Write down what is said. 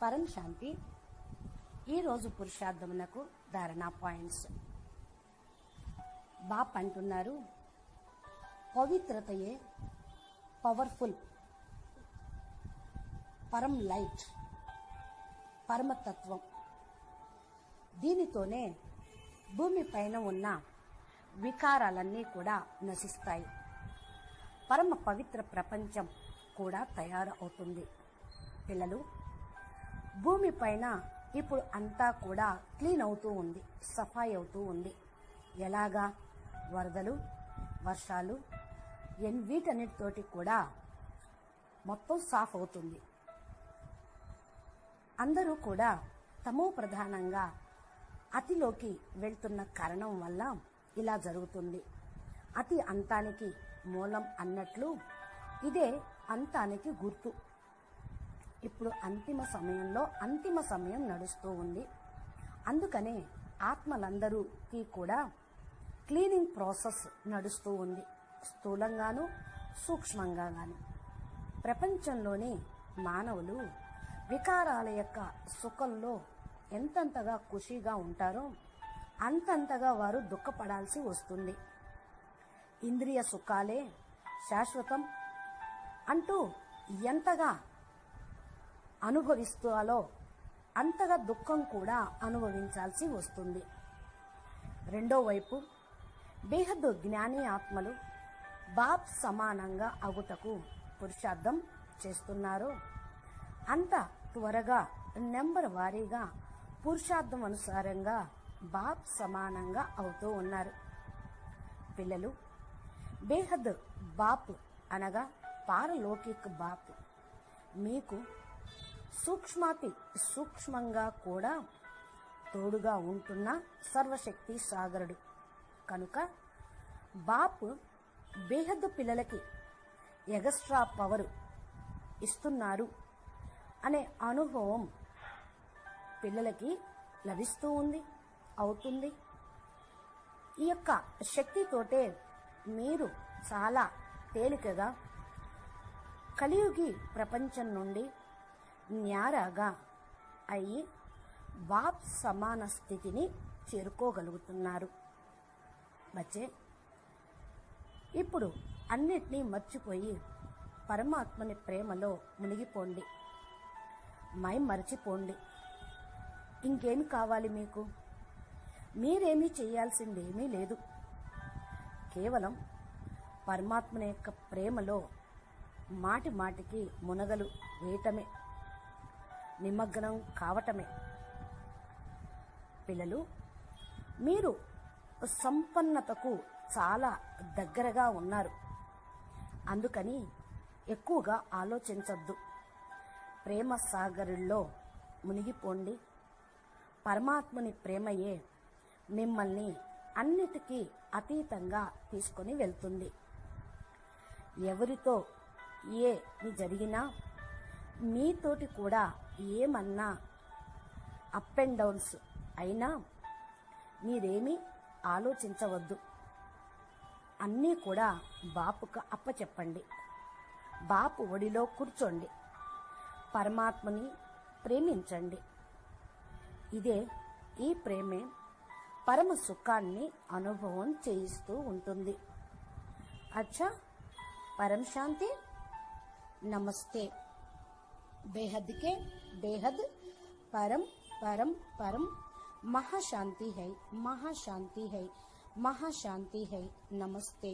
పరం శాంతి. ఈరోజు పురుషార్థమునకు ధారణా పాయింట్స్. బాప్ అంటున్నారు, పవిత్రతయే పవర్ఫుల్, పరం లైట్, పరమతత్వం. దీనితోనే భూమి పైన ఉన్న వికారాలన్నీ కూడా నశిస్తాయి. పరమ పవిత్ర ప్రపంచం కూడా తయారు అవుతుంది. పిల్లలు, భూమి పైన ఇప్పుడు అంతా కూడా క్లీన్ అవుతూ ఉంది, సఫాయి అవుతూ ఉంది. ఎలాగా? వరదలు, వర్షాలు, వీటన్నిటితోటి కూడా మొత్తం సాఫ్ అవుతుంది. అందరూ కూడా తమో ప్రధానంగా అతిలోకి వెళ్తున్న కారణం వల్ల ఇలా జరుగుతుంది. అతి అంతానికి మూలం అన్నట్లు ఇదే అంతానికి గుర్తు. ఇప్పుడు అంతిమ సమయం నడుస్తూ ఉంది. అందుకనే ఆత్మలందరూకి కూడా క్లీనింగ్ ప్రాసెస్ నడుస్తూ ఉంది, స్థూలంగాను సూక్ష్మంగా గాను. ప్రపంచంలోని మానవులు వికారాల యొక్క సుఖంలో ఎంతంతగా ఖుషీగా ఉంటారో అంతంతగా వారు దుఃఖపడాల్సి వస్తుంది. ఇంద్రియ సుఖాలే శాశ్వతం అంటూ ఎంతగా అనుభవిస్తాలో అంతగా దుఃఖం కూడా అనుభవించాల్సి వస్తుంది. రెండో వైపు బేహద్దు జ్ఞాని ఆత్మలు బాప్ సమానంగా అగుటకు పురుషార్థం చేస్తున్నారో అంత త్వరగా నెంబర్ వారీగా పురుషార్థం అనుసారంగా బాప్ సమానంగా అవుతూ ఉన్నారు. పిల్లలు, బేహద్ బాప్ అనగా పారలౌకిక బాప్ మీకు సూక్ష్మాతి సూక్ష్మంగా కూడా తోడుగా ఉంటున్న సర్వశక్తి సాగరుడు కనుక బాప్ బేహద్ పిల్లలకి ఎగస్ట్రా పవర్ ఇస్తున్నారు అనే అనుభవం పిల్లలకి లభిస్తూ ఉంది, అవుతుంది. ఈ యొక్క శక్తితోటే మీరు చాలా తేలికగా కలియుగి ప్రపంచం నుండి న్యారాగా అయ్యి బాప్ సమాన స్థితిని చేరుకోగలుగుతున్నారు. బచ్చే, ఇప్పుడు అన్నిటినీ మర్చిపోయి పరమాత్మని ప్రేమలో మునిగిపోండి, మర్చిపోండి. ఇంకేమి కావాలి మీకు? మీరేమీ చేయాల్సిందేమీ లేదు. కేవలం పరమాత్మని యొక్క ప్రేమలో మాటి మాటికి మునగలు వేయటమే, నిమగ్నం కావటమే. పిల్లలు, మీరు సంపన్నతకు చాలా దగ్గరగా ఉన్నారు. అందుకని ఎక్కువగా ఆలోచించొద్దు. ప్రేమ సాగరుల్లో మునిగిపోండి. పరమాత్మని ప్రేమయే మిమ్మల్ని అన్నిటికీ అతీతంగా తీసుకొని వెళ్తుంది. ఎవరితో ఏమి జరిగినా, మీతోటి కూడా ఏమన్నా అప్ అండ్ డౌన్స్ అయినా మీరేమీ ఆలోచించవద్దు. అన్నీ కూడా బాపుకు అప్పచెప్పండి. బాపు ఒడిలో కూర్చోండి. పరమాత్మని ప్రేమించండి. ఈ ప్రేమే పరమ సుఖాన్ని అనుభవం చేయిస్తూ ఉంటుంది. అచ్చా, పరం శాంతి. నమస్తే. बेहद के बेहद परम परम परम महाशांति है, महाशांति है, महाशांति है. नमस्ते.